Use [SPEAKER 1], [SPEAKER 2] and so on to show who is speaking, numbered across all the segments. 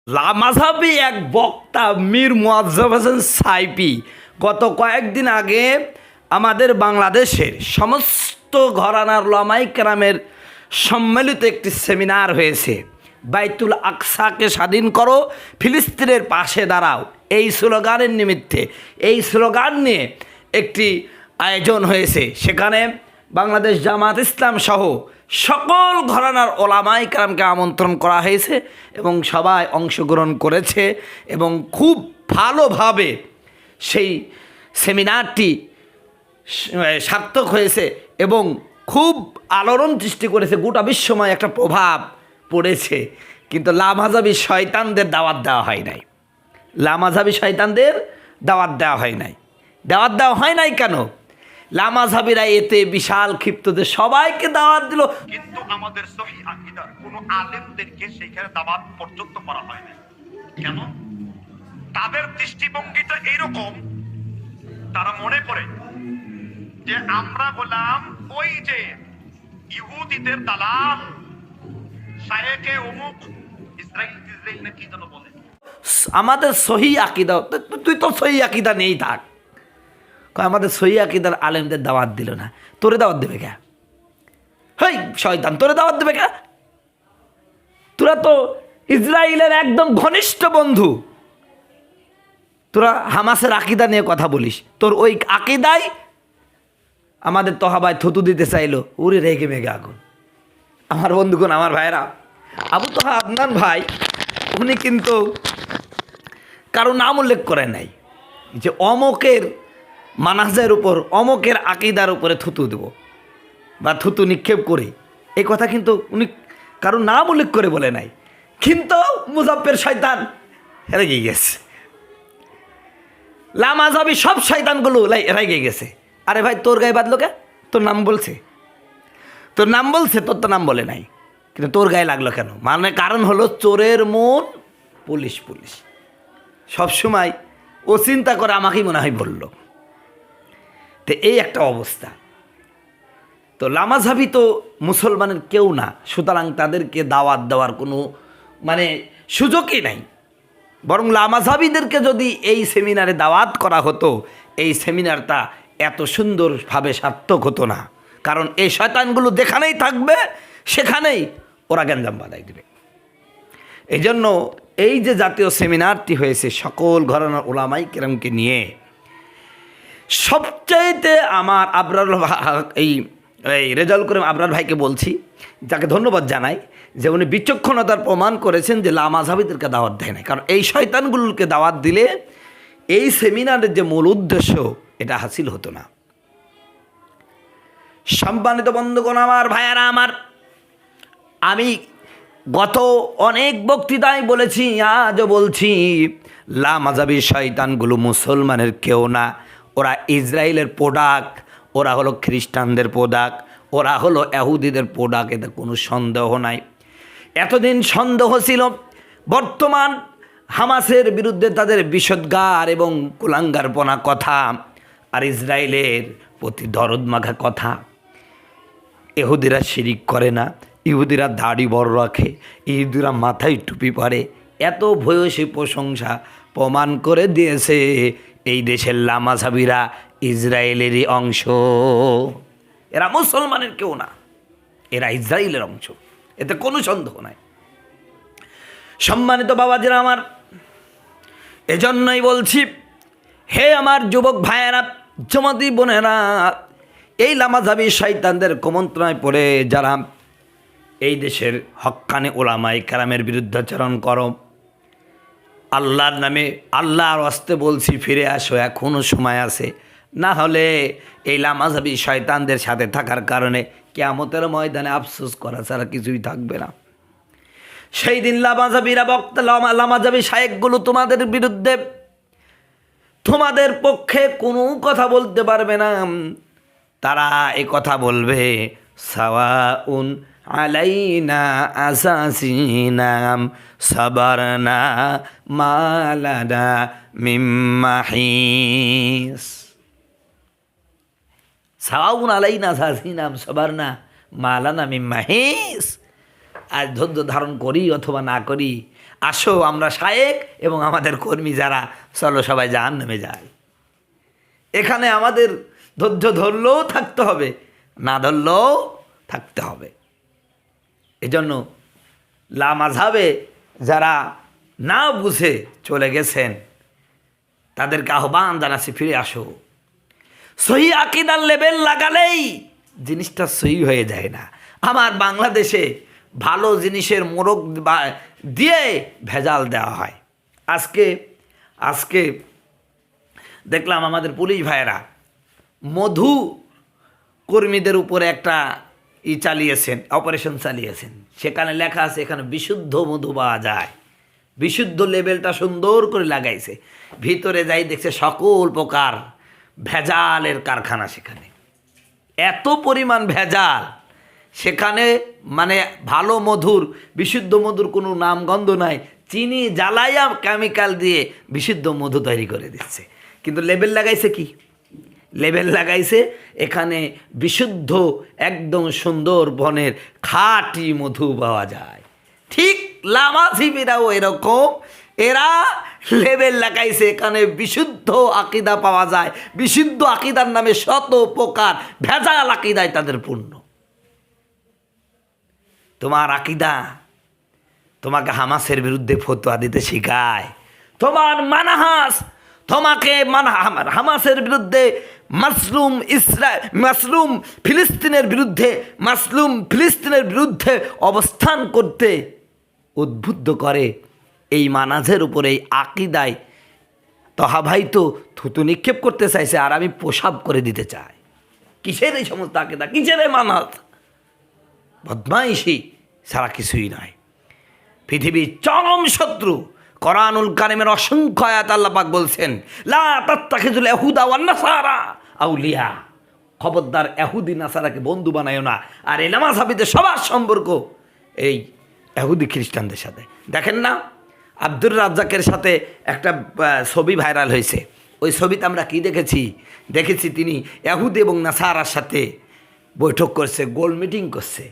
[SPEAKER 1] লামাঝাবি এক বক্তা মীর মুয়াজ্জম হোসেন সাইফি গত কয়েকদিন আগে আমাদের বাংলাদেশের সমস্ত ঘরানার উলামায়ে কেরামের সম্মিলিত একটি সেমিনার হয়েছে। বাইতুল আকসাকে স্বাধীন করো, ফিলিস্তিনের পাশে দাঁড়াও, এই স্লোগানের নিমিত্তে, এই স্লোগান নিয়ে একটি আয়োজন হয়েছে। সেখানে বাংলাদেশ জামাত ইসলাম সহ সকল ঘরানার ওলামায়ে কেরামকে আমন্ত্রণ করা হয়েছে এবং সবাই অংশগ্রহণ করেছে এবং খুব ভালোভাবে সেই সেমিনারটি সার্থক হয়েছে এবং খুব আলোড়ন সৃষ্টি করেছে। গোটা বিশ্বময় একটা প্রভাব পড়েছে। কিন্তু লামাঝাবি শয়তানদের দাওয়াত দেওয়া হয় নাই। লামাঝাবি শয়তানদের দাওয়াত দেওয়া হয় নাই। দাওয়াত দেওয়া হয় নাই কেন? লামাঝাবিরা এতে বিশাল ক্ষিপ্ত যে সবাইকে দাওয়াত দিল,
[SPEAKER 2] কিন্তু আমাদের সহিহ আকীদার কোন আলেমদেরকে সেখানে দাওয়াত পর্যন্ত করা হয় না। কেন? তাদের দৃষ্টিভঙ্গিটা এইরকম, তারা মনে করে যে আমরা হলাম ওই যে ইহুদিদের দালাল, শায়েখে অমুক, ইসরাইল না কি যেন বলে।
[SPEAKER 1] আমাদের সহিহ আকীদা, তুই তো সহিহ আকীদা নেই থাক, আমাদের সহিহ আকীদার আলেমদের দাওয়াত দিল না, তোরে দাওয়াত দেবে কে? হেই শয়তান, তোরে দাওয়াত দেবে কে? তোরা তো ইসরায়েলের একদম ঘনিষ্ঠ বন্ধু, তোরা হামাসের আকীদা নিয়ে কথা বলিস, তোর ওই আকীদাই আমাদের তহাবায় থুতু দিতে চাইলো, উড়ে রেগে মেগে আগুন। আমার বন্ধুগণ, আমার ভাইরা, আবু তোহা আদনান ভাই উনি কিন্তু কারো নাম উল্লেখ করে নাই যে অমকের মানাজের উপর, অমকের আকীদার উপরে থুতু দেব বা থুতু নিক্ষেপ করি, এই কথা কিন্তু উনি কারো নাম উল্লেখ করে বলে নাই। কিন্তু মুজাফফর শয়তান রেগে গেছে, লামাঝাবি সব শয়তানগুলো রেগে গেছে। আরে ভাই, তোর গায়ে বাঁধলো কে? তোর নাম বলছে, তোর নাম বলছে, তোর তো নাম বলে নাই, কিন্তু তোর গায়ে লাগলো কেন? মানে কারণ হলো চোরের মন পুলিশ। পুলিশ সবসময় ও চিন্তা করে আমাকেই মনে হয় বলল। তো এই একটা অবস্থা। তো লামাঝাবি তো মুসলমানের কেউ না, সুতরাং তাদেরকে দাওয়াত দেওয়ার কোনো মানে সুযোগই নাই। বরং লামাঝাবিদেরকে যদি এই সেমিনারে দাওয়াত করা হতো, এই সেমিনারটা এত সুন্দরভাবে সার্থক হতো না। কারণ এই শয়তানগুলো যেখানেই থাকবে সেখানেই ওরা গ্যাঞ্জাম বাঁধাই দেবে। এই জন্য এই যে জাতীয় সেমিনারটি হয়েছে সকল ঘরানার ওলামায়ে কেরামকে নিয়ে, সবচাইতে আমার আবরার এই রেজাউল করিম আবরার ভাইকে বলছি, যাকে ধন্যবাদ জানাই যে উনি বিচক্ষণতার প্রমাণ করেছেন যে লামাঝাবিদেরকে দাওয়াত দেয় না। কারণ এই শয়তানগুলোকে দাওয়াত দিলে এই সেমিনারের যে মূল উদ্দেশ্য এটা হাসিল হতো না। সম্মানিত বন্ধুগণ, আমার ভাইয়ারা আমার, আমি গত অনেক বক্তৃতায় বলেছি, আজও বলছি, লামাঝাবি শয়তানগুলো মুসলমানের কেউ না। ওরা ইসরায়েলের প্রোডাক্ট, ওরা হলো খ্রিস্টানদের প্রোডাক্ট, ওরা হলো ইহুদিদের প্রোডাক্ট, এতে কোনো সন্দেহ নাই। এতদিন সন্দেহ ছিল, বর্তমান হামাসের বিরুদ্ধে তাদের বিষোদ্গার এবং কুলাঙ্গারপনা কথা আর ইসরায়েলের প্রতি দরদ মাখা কথা। ইহুদিরা শিরিক করে না, ইহুদিরা দাড়ি বড় রাখে, ইহুদিরা মাথায় টুপি পরে, এত ভূয়সী প্রশংসা প্রমাণ করে দিয়েছে এই দেশের লামাঝাবিরা ইসরায়েলেরই অংশ। এরা মুসলমানের কেউ না, এরা ইসরায়েলের অংশ, এতে কোনো সন্দেহ নাই। সম্মানিত বাবাজিরা আমার, এজন্যই বলছি, হে আমার যুবক ভাইয়েরা, জমাতি বোনেরা, এই লামাঝাবি শয়তানদের কুমন্ত্রণায় পড়ে যারা এই দেশের হক্কানে ওলামায়ে কেরামের বিরুদ্ধাচরণ করো, আল্লাহর নামে, আল্লাহর হস্তে বলছি, ফিরে আসো, এখনও সময় আছে। না হলে এই লামাঝাবি শয়তানদের সাথে থাকার কারণে কিয়ামতের ময়দানে আফসোস করা ছাড়া কিছুই থাকবে না। সেই দিন লামাঝাবিরা বক্তা, লামাঝাবি শায়েখগুলো তোমাদের বিরুদ্ধে, তোমাদের পক্ষে কোনো কথা বলতে পারবে না। তারা এ কথা বলবে, সাওয়াউন আলাইনা আসাসিনাম সাবারনা মালানা মিন মাহিস। সাওয়াউন আলাইনা আসাসিনাম সাবারনা মালানা মিন মাহিস। আজ ধৈর্য ধারণ করি অথবা না করি, আসো আমরা শায়েক এবং আমাদের কর্মী যারা চলো সবাই জাহান্নামে যায়। এখানে আমাদের ধৈর্য ধরলেও থাকতে হবে, না ধরলেও থাকতে হবে। এজন্য লা মাযহাবে যারা না বুঝে চলে গেছেন তাদেরকে আহ্বান জানাচ্ছি, ফিরে আসো। সহি আকীদার লেবেল লাগালেই জিনিসটা সহি হয়ে যায় না। আমার বাংলাদেশে ভালো জিনিসের মোড়ক দিয়ে ভেজাল দেওয়া হয়। আজকে দেখলাম আমাদের পুলিশ ভাইয়েরা মধু কর্মীদের উপরে একটা চালিয়েছেন, অপারেশন চালিয়েছেন। সেখানে লেখা আছে এখানে বিশুদ্ধ মধু পাওয়া যায়। বিশুদ্ধ লেবেলটা সুন্দর করে লাগাইছে, ভিতরে যাই দেখছে সকল প্রকার ভেজালের কারখানা। সেখানে এত পরিমাণ ভেজাল, সেখানে মানে ভালো মধুর, বিশুদ্ধ মধুর কোনো নামগন্ধ নাই, চিনি জ্বালাইয়া কেমিক্যাল দিয়ে বিশুদ্ধ মধু তৈরি করে দিচ্ছে। কিন্তু লেবেল লাগাইছে কি? লেবেল লাগাইছে এখানে বিশুদ্ধ একদম সুন্দর বনের খাঁটি মধু পাওয়া যায়। ঠিক লামাঝিবিরাও এরকম, এরা লেবেল লাগাইছে এখানে বিশুদ্ধ আকীদা পাওয়া যায়। বিশুদ্ধ আকীদার নামে শত প্রকার ভেজাল আকীদায় তাদের পূর্ণ। তোমার আকীদা তোমাকে হামাসের বিরুদ্ধে ফতোয়া দিতে শেখায়, তোমার মানহাজ তোমাকে হামাসের বিরুদ্ধে, মাসলুম ফিলিস্তিনের বিরুদ্ধে অবস্থান করতে উদ্বুদ্ধ করে। এই মানাজের উপরে, এই আকীদায় তহা ভাই তো থুতু নিক্ষেপ করতে চাইছে, আর আমি প্রসাব করে দিতে চাই। কিসের এই সমস্ত আকীদা, কিসের এই মানাজ? বদমাইশি ছাড়া কিছুই নয়। পৃথিবীর চরম শত্রু কোরআনুল কারিমের অসংখ্য আয়াত আল্লাহ পাক বলছেন, লা তাত্তাখিযুল ইয়াহুদা ওয়ান নাসারা আউলিয়া। খবরদার ইহুদি নাসারাকে বন্ধু বানায়ও না। আর এই লামাযহাবিদের সবার সম্পর্ক এই ইহুদি খ্রিস্টানদের সাথে। দেখেন না, আব্দুর রাজ্জাকের সাথে একটা ছবি ভাইরাল হয়েছে। ওই ছবিতে আমরা কি দেখেছি তিনি ইহুদি এবং নাসারার সাথে বৈঠক করছে, গোল মিটিং করছে।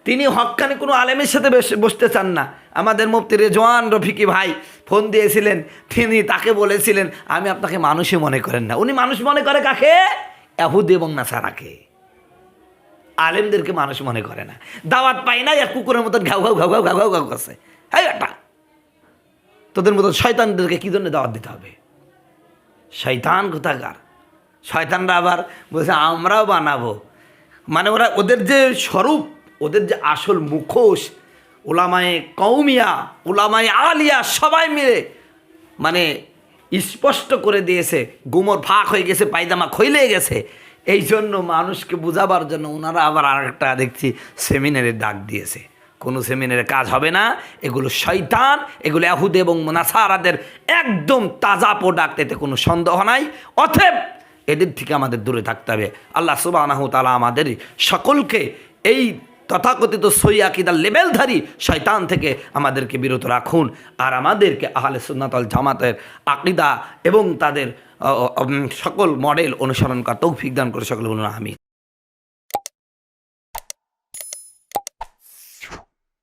[SPEAKER 1] তিনি হক্কানি কোনো আলেমের সাথে বসতে চান না। আমাদের মুফতি রেজওয়ান রফিকি ভাই ফোন দিয়েছিলেন, তিনি তাকে বলেছিলেন আমি আপনাকে মানুষই মনে করেন না। উনি মানুষ মনে করে কাকে? ইহুদি এবং নাসারাকে। আলেমদেরকে মানুষ মনে করে না। দাওয়াত পাই না, আর কুকুরের মতন ঘাউ ঘাউ ঘাউ ঘাউ ঘাউ ঘাউ ঘাউ করছে। হ্যাঁ একটা তোদের মতন শয়তানদেরকে কী জন্য দাওয়াত দিতে হবে? শয়তান কোথাকার। শয়তানরা আবার বলছে আমরাও বানাবো। মানে ওরা, ওদের যে স্বরূপ, ওদের যে আসল মুখোশ, ওলামায়ে কওমিয়া, ওলামায়ে আলিয়া সবাই মিলে মানে স্পষ্ট করে দিয়েছে। গুমর ফাঁক হয়ে গেছে, পায়জামা খইলে গেছে। এই জন্য মানুষকে বোঝাবার জন্য ওনারা আবার আরেকটা দেখছি সেমিনারের ডাক দিয়েছে। কোনো সেমিনারে কাজ হবে না, এগুলো শয়তান, এগুলো ইহুদি এবং নাসারাদের একদম তাজা প্রোডাক্ট, এতে কোনো সন্দেহ নাই। অতএব এদের থেকে আমাদের দূরে থাকতে হবে। আল্লাহ সুবহানাহু ওয়া তাআলা আমাদের সকলকে এই তথাকথিত সহি আকীদার লেবেলধারী শয়তান থেকে আমাদেরকে বিরত রাখুন, আর আমাদেরকে আহলে সুন্নাত ওয়াল জামাতের আকীদা এবং তাদের সকল মডেল অনুসরণ করার তৌফিক দান করে সকলে বলুন আমিন।